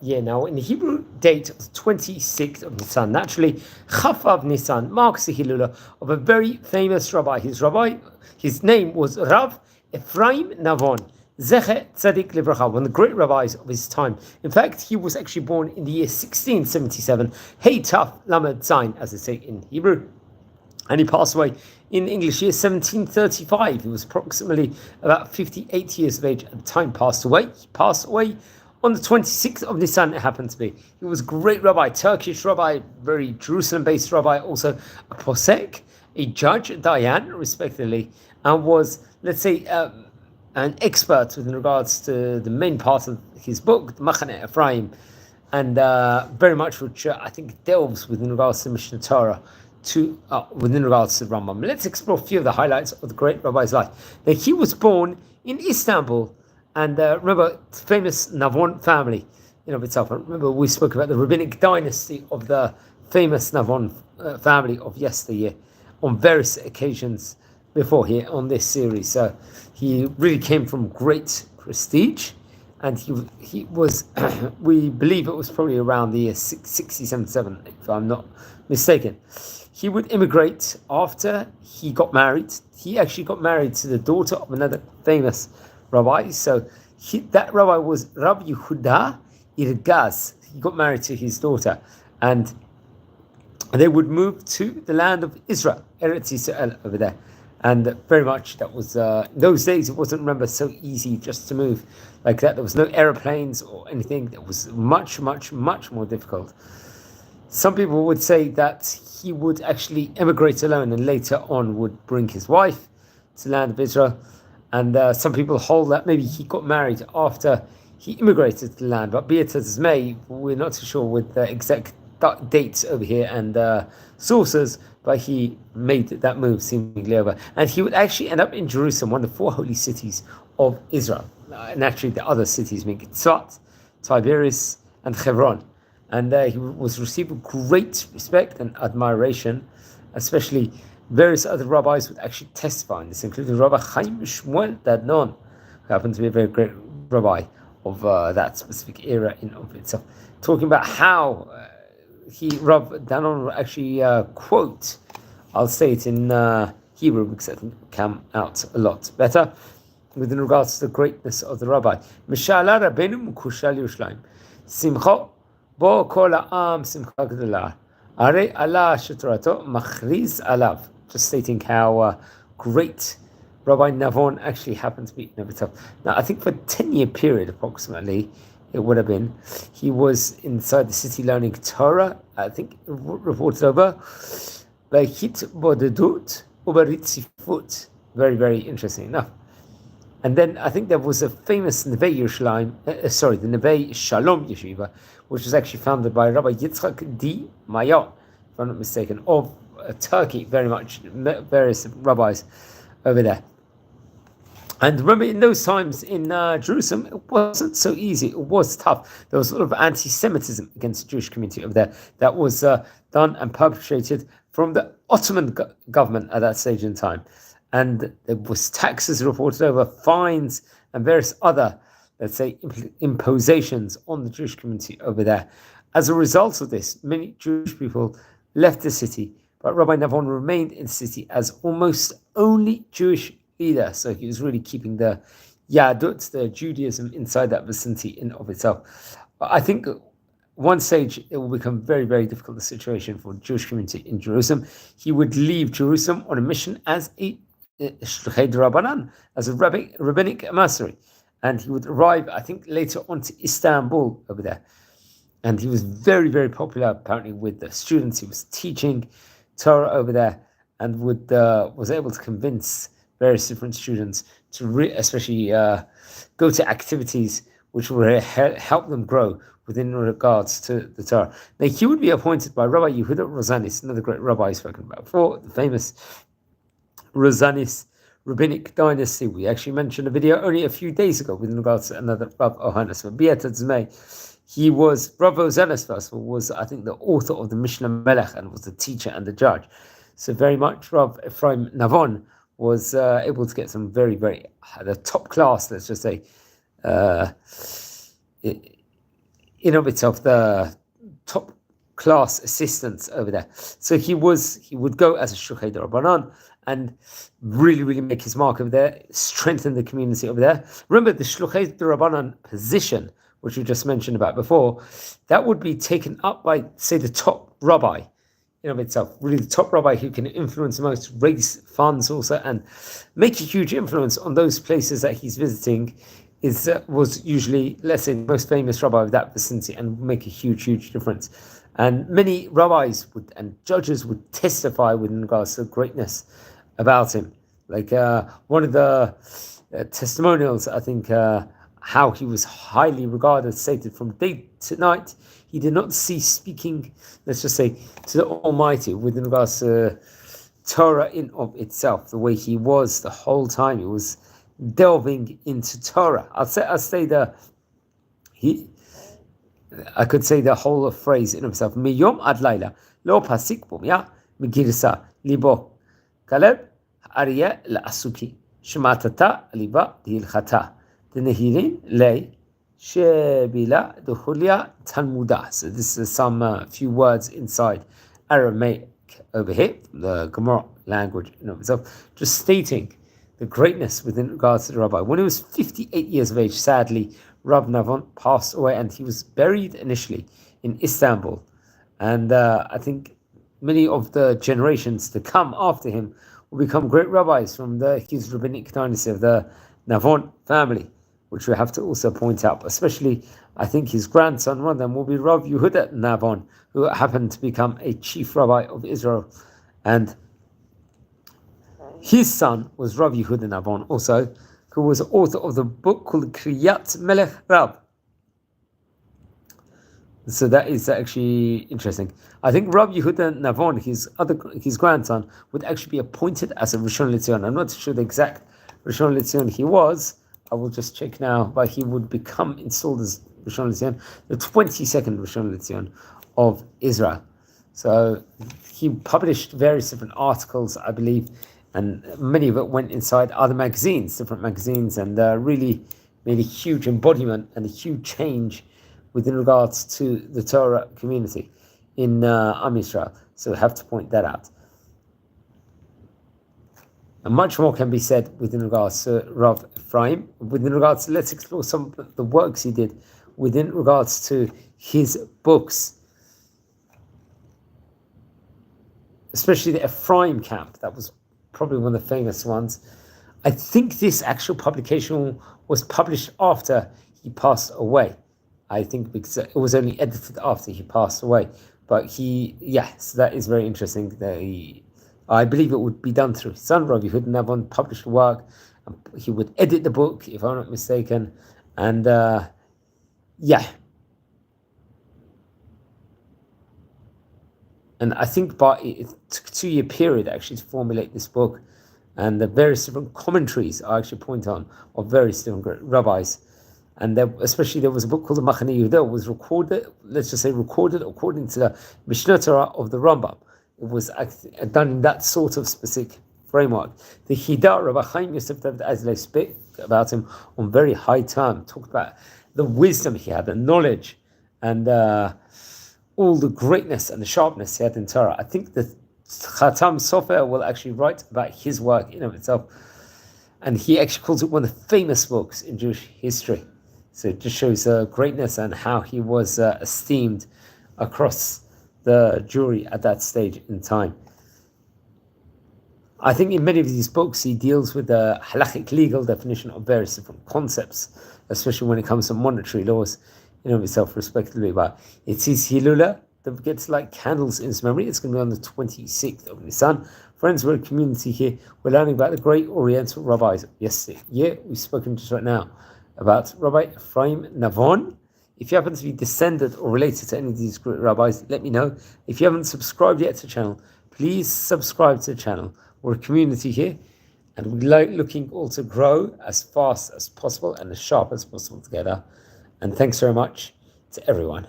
year now. In the Hebrew date, 26th of Nisan. Naturally, Chaf of Nisan marks the Hilula of a very famous rabbi. His name was Rav Ephraim Navon Z'tl, one of the great rabbis of his time. In fact, he was actually born in the year 1677, Hey Taf Lamed Zayin, as they say in Hebrew. And he passed away in the English year 1735. He was approximately about 58 years of age at the time. He passed away on the 26th of Nisan, it happened to be. He was a great rabbi, Turkish rabbi, very Jerusalem-based rabbi, also a Posek, a judge, a Dayan, respectively, and was, let's say, an expert with regards to the main part of his book, the Maxane, Efraim, and very much which I think delves within regards to Mishnah Torah, within regards to Rambam. Let's explore a few of the highlights of the great rabbi's life. Now, he was born in Istanbul, and remember, the famous Navon family in of itself. Remember, we spoke about the rabbinic dynasty of the famous Navon family of yesteryear on various occasions before here on this series. So he really came from great prestige, and he was, we believe it was probably around the year 67, if I'm not mistaken. He would immigrate after he got married. He actually got married to the daughter of another famous rabbi. So that rabbi was Rabbi Yehuda Irgaz. He got married to his daughter, and they would move to the land of Israel, Eretz Yisrael over there. And very much that was, in those days, it wasn't, remember, so easy just to move like that. There was no aeroplanes or anything. That was much, much, much more difficult. Some people would say that he would actually emigrate alone and later on would bring his wife to the land of Israel. And some people hold that maybe he got married after he immigrated to the land. But be it as it may, we're not too sure with the exact dates over here and sources, but he made that move seemingly over. And he would actually end up in Jerusalem, one of the four holy cities of Israel. And actually the other cities being Tzfat, Tiberias, and Hebron. And he was received with great respect and admiration, especially various other rabbis would actually testify on this, including Rabbi Chaim Shmuel Dadnon, who happened to be a very great rabbi of that specific era in of itself, talking about how Rabbi Danon will actually quote, I'll say it in Hebrew because I think it will come out a lot better, within regards to the greatness of the rabbi. Mishala Rabbeinu Mukushal Yerushalayim, Simcha bo kol ha'am simcha gdola, are Allah sheTorato machriz alav. Just stating how great Rabbi Navon actually happened to be in himself. Now, I think for a 10-year period, approximately, it would have been, he was inside the city learning Torah, I think, reported over, B'hit bodedut u'b'ritzifut. Very, very interesting enough. And then I think there was a famous Neve Yerushalayim, the Neve Shalom Yeshiva, which was actually founded by Rabbi Yitzchak D. Maya, if I'm not mistaken, of Turkey, very much, various rabbis over there. And remember, in those times in Jerusalem, it wasn't so easy. It was tough. There was a lot of anti-Semitism against the Jewish community over there that was done and perpetrated from the Ottoman government at that stage in time. And there was taxes reported over, fines, and various other, let's say, impositions on the Jewish community over there. As a result of this, many Jewish people left the city, but Rabbi Navon remained in the city as almost only Jewish leader. So he was really keeping the Yadut, the Judaism, inside that vicinity in of itself. But I think one stage it will become very, very difficult, the situation for the Jewish community in Jerusalem. He would leave Jerusalem on a mission as a Shluchei D'Rabbanan, as a rabbinic emissary. And he would arrive, I think, later on to Istanbul over there. And he was very, very popular, apparently, with the students. He was teaching Torah over there, and was able to convince various different students to especially go to activities which will help them grow within regards to the Torah. Now, he would be appointed by Rabbi Yehuda Rosanis, another great rabbi spoken about before, the famous Rosanis rabbinic dynasty. We actually mentioned a video only a few days ago with regards to another Rav Ohanes. But he was, Rav Ohanes, first of all, was, I think, the author of the Mishnah Melech and was the teacher and the judge. So very much Rabbi Ephraim Navon was able to get some very, very, the top class, let's just say, in of itself the top class assistants over there. So he would go as a Shluchei D'Rabbanan and really make his mark over there, strengthen the community over there. Remember the Shluchei D'Rabbanan position, which we just mentioned about before, that would be taken up by, say, the top rabbi in of itself, really the top rabbi who can influence the most, raise funds also, and make a huge influence on those places that he's visiting. Was usually, let's say, the most famous rabbi of that vicinity, and make a huge difference. And many rabbis and judges would testify with regards to the greatness about him. Like one of the testimonials, I think, how he was highly regarded, stated from day to night, he did not cease speaking, let's just say, to the Almighty with regards to Torah in of itself, the way he was the whole time. He was delving into Torah. I could say the whole phrase in himself. Miyom ad laila lo pasik bumya migirsa libo kaleb ariye laasuki shmatata liba dilchata denehirin le shebila duhulia talmuda. So this is some few words inside Aramaic over here, the Gemara language in itself, just stating the greatness within regards to the rabbi. When he was 58 years of age, sadly, Rabbi Navon passed away, and he was buried initially in Istanbul. And I think many of the generations to come after him will become great rabbis from his rabbinic dynasty of the Navon family, which we have to also point out. Especially, I think his grandson, one of them, will be Rabbi Yehuda Navon, who happened to become a chief rabbi of Israel. And his son was Rabbi Yehuda Navon also, who was author of the book called Kriyat Melech Rab. So that is actually interesting. I think Rabbi Yehuda Navon, his grandson, would actually be appointed as a Rishon LeZion. I'm not sure the exact Rishon LeZion he was. I will just check now, but he would become installed as Rishon LeZion, the 22nd Rishon LeZion of Israel. So he published various different articles, I believe, and many of it went inside other magazines, different magazines, and really made a huge embodiment and a huge change within regards to the Torah community in Am Yisrael. So we have to point that out. And much more can be said within regards to Rabbi Ephraim. Within regards to, let's explore some of the works he did within regards to his books, especially the Ephraim camp. That was probably one of the famous ones. I think this actual publication was published after he passed away. I think because it was only edited after he passed away. But so that is very interesting. I believe it would be done through his son, Rabbi Yehuda Navon, published the work. He would edit the book, if I'm not mistaken. And And I think it took a 2-year period actually to formulate this book, and the various different commentaries I actually point on of various different rabbis. And especially there was a book called the Maxane was recorded according to the Mishnah Torah of the Rambam. It was done in that sort of specific framework. The Hida, Rabbi Chaim Yosef David Azleh spoke about him on very high terms, talked about the wisdom he had, the knowledge, and all the greatness and the sharpness he had in Torah. I think the Khatam Sofer will actually write about his work in of itself, and he actually calls it one of the famous books in Jewish history. So it just shows greatness and how he was esteemed across the Jewry at that stage in time. I think in many of these books he deals with the halachic legal definition of various different concepts, especially when it comes to monetary laws in of itself, respectively. But it's his Hilula that gets like candles in his memory. It's going to be on the 26th of Nisan. Friends, we're a community here. We're learning about the great Oriental rabbis. Yesterday, we've spoken just right now about Rabbi Ephraim Navon. If you happen to be descended or related to any of these great rabbis, let me know. If you haven't subscribed yet to the channel, please subscribe to the channel. We're a community here, and we're looking all to grow as fast as possible and as sharp as possible together. And thanks very much to everyone.